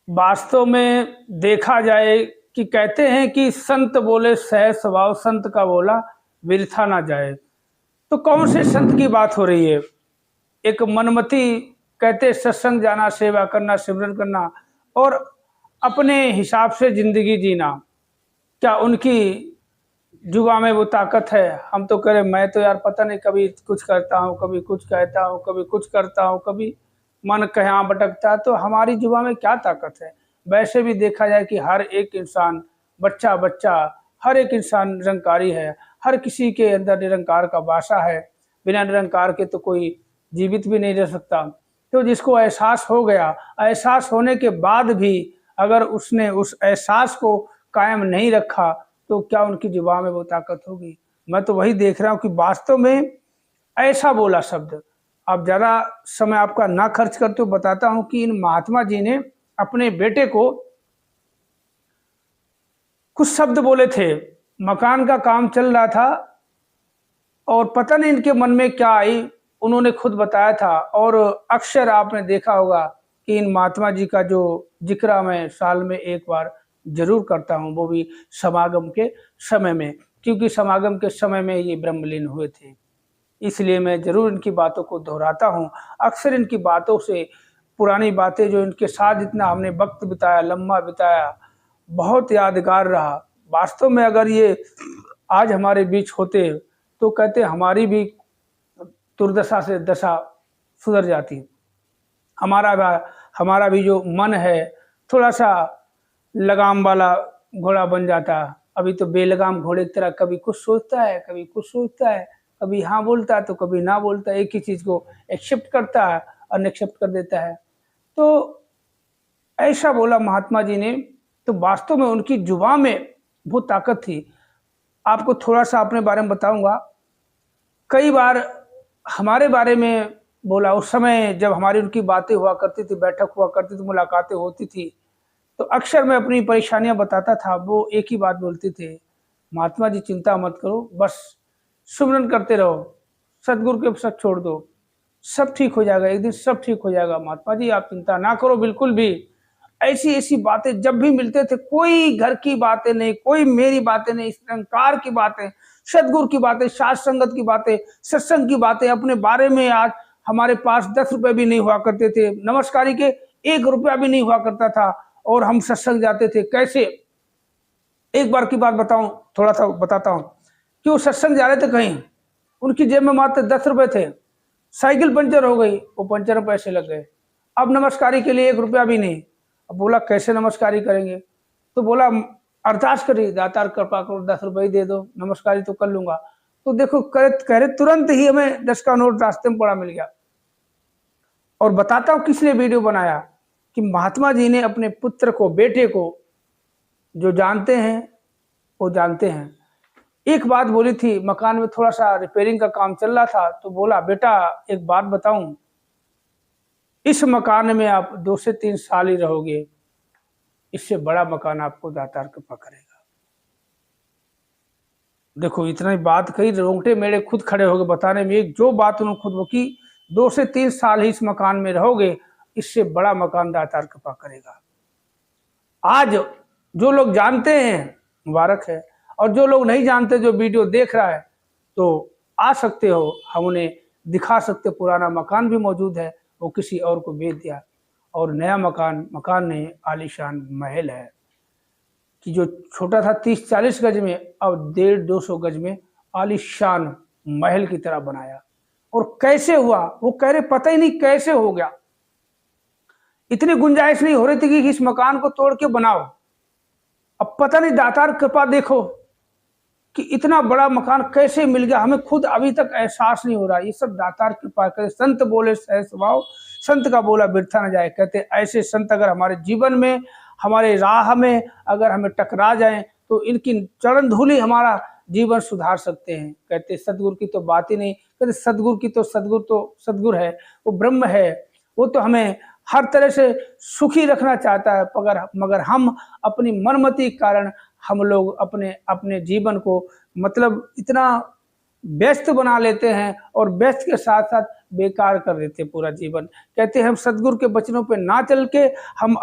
वास्तव में देखा जाए कि कहते हैं कि संत बोले सहज स्वभाव, संत का बोला बिरथा ना जाए। तो कौन से संत की बात हो रही है? एक मनमती कहते सत्संग जाना, सेवा करना, सिमरन करना और अपने हिसाब से जिंदगी जीना। क्या उनकी जुबा में वो ताकत है? हम तो कह रहे मैं तो यार पता नहीं, कभी कुछ करता हूँ, कभी कुछ कहता हूँ, कभी कुछ करता हूँ, कभी मन कहाँ भटकता है। तो हमारी जुबा में क्या ताकत है? वैसे भी देखा जाए कि हर एक इंसान, बच्चा बच्चा, हर एक इंसान निरंकारी है। हर किसी के अंदर निरंकार का वासा है। बिना निरंकार के तो कोई जीवित भी नहीं रह सकता। तो जिसको एहसास हो गया, एहसास होने के बाद भी अगर उसने उस एहसास को कायम नहीं रखा, तो क्या उनकी जुबान में वो ताकत होगी? मैं तो वही देख रहा हूँ कि वास्तव में ऐसा बोला शब्द। अब ज़्यादा समय आपका ना खर्च करते हुए बताता हूँ कि इन महात्मा जी ने अपने बेटे को कुछ शब्द बोले थे। मकान का काम चल रहा था और पता नहीं इनके मन में क्या आई, उन्होंने खुद बताया था। और अक्सर आपने देखा होगा कि इन महात्मा जी का जो जिक्र मैं साल में एक बार जरूर करता हूँ, वो भी समागम के समय में, क्योंकि समागम के समय में ये ब्रह्मलीन हुए थे। इसलिए मैं जरूर इनकी बातों को दोहराता हूँ। अक्सर इनकी बातों से पुरानी बातें, जो इनके साथ जितना हमने वक्त बिताया, लम्बा बिताया, बहुत यादगार रहा। वास्तव में अगर ये आज हमारे बीच होते तो कहते हमारी भी दुर्दशा से दशा सुधर जाती। हमारा भी जो मन है थोड़ा सा लगाम वाला घोड़ा बन जाता। अभी तो बेलगाम घोड़े की तरह कभी कुछ सोचता है, कभी कुछ सोचता है, कभी हाँ बोलता है तो कभी ना बोलता है। एक ही चीज़ को एक्सेप्ट करता है और एक्सेप्ट कर देता है। तो ऐसा बोला महात्मा जी ने। तो वास्तव में उनकी जुबान में वो ताकत थी। आपको थोड़ा सा अपने बारे में बताऊंगा। कई बार हमारे बारे में बोला। उस समय जब हमारी उनकी बातें हुआ करती थी, बैठक हुआ करती थी, मुलाकातें होती थी, तो अक्सर मैं अपनी परेशानियां बताता था। वो एक ही बात बोलते थे, महात्मा जी चिंता मत करो, बस सुमिरन करते रहो, सदगुरु के सब छोड़ दो, सब ठीक हो जाएगा, एक दिन सब ठीक हो जाएगा। महात्मा जी आप चिंता ना करो बिल्कुल भी। ऐसी ऐसी बातें जब भी मिलते थे, कोई घर की बातें नहीं, कोई मेरी बातें नहीं, निरंकार की बातें, सदगुरु की बातें, साध संगत की बातें, सत्संग की बातें, अपने बारे में। आज हमारे पास 10 रुपए भी नहीं हुआ करते थे, नमस्कारी के 1 रुपया भी नहीं हुआ करता था, और हम सत्संग जाते थे। कैसे? एक बार की बात बताऊं, थोड़ा सा बताता हूं कि वो सत्संग जा रहे थे कहीं, उनकी जेब में मात्र 10 रुपए थे। साइकिल पंचर हो गई, वो पंचर में पैसे लग गए। अब नमस्कारी के लिए 1 रुपया भी नहीं। अब बोला कैसे नमस्कारी करेंगे? तो बोला अरदास करिए, दातार कृपा करो 10 रुपये दे दो, नमस्कारी तो कर लूंगा। तो देखो कह रहे तुरंत ही हमें 10 का नोट रास्ते में पड़ा मिल गया। और बताता हूं किस लिए वीडियो बनाया, कि महात्मा जी ने अपने पुत्र को, बेटे को, जो जानते हैं वो जानते हैं, एक बात बोली थी। मकान में थोड़ा सा रिपेयरिंग का काम चल रहा था, तो बोला बेटा एक बात बताऊं, इस मकान में आप 2 से 3 साल ही रहोगे, इससे बड़ा मकान आपको दातार कृपा करेगा। देखो इतना ही बात कही, रोंगटे मेरे खुद खड़े हो गए बताने में। जो बात उन्होंने खुद वो की, 2 से 3 साल ही इस मकान में रहोगे, इससे बड़ा मकान दातार कृपा करेगा। आज जो लोग जानते हैं मुबारक है, और जो लोग नहीं जानते, जो वीडियो देख रहा है, तो आ सकते हो, हम उन्हें दिखा सकते। पुराना मकान भी मौजूद है, वो किसी और को बेच दिया, और नया मकान नहीं, आलीशान महल है कि जो छोटा था 30-40 गज में, अब 150-200 गज में आलीशान महल की तरह बनाया। और कैसे हुआ वो कह रहे पता ही नहीं कैसे हो गया। इतनी गुंजाइश नहीं हो रही थी कि इस मकान को तोड़ के बनाओ। अब पता नहीं दातार कृपा देखो कि इतना बड़ा मकान कैसे मिल गया, हमें खुद अभी तक एहसास नहीं हो रहा। ये सब दातार कृपा करे। संत बोले सहज स्वभाव, संत का बोला बिरथा न जाए। कहते ऐसे संत अगर हमारे जीवन में, हमारे राह में अगर हमें टकरा जाएं, तो इनकी चरण धूलि हमारा जीवन सुधार सकते हैं। कहते सदगुरु की तो बात ही नहीं। कहते सदगुरु की तो सदगुरु है, वो ब्रह्म है, वो तो हमें हर तरह से सुखी रखना चाहता है। मगर हम अपनी मनमति के कारण हम लोग अपने जीवन को मतलब इतना व्यस्त बना लेते हैं, और व्यस्त के साथ साथ बेकार कर देते हैं पूरा जीवन। कहते हैं हम सदगुरु के वचनों पे ना चल के हम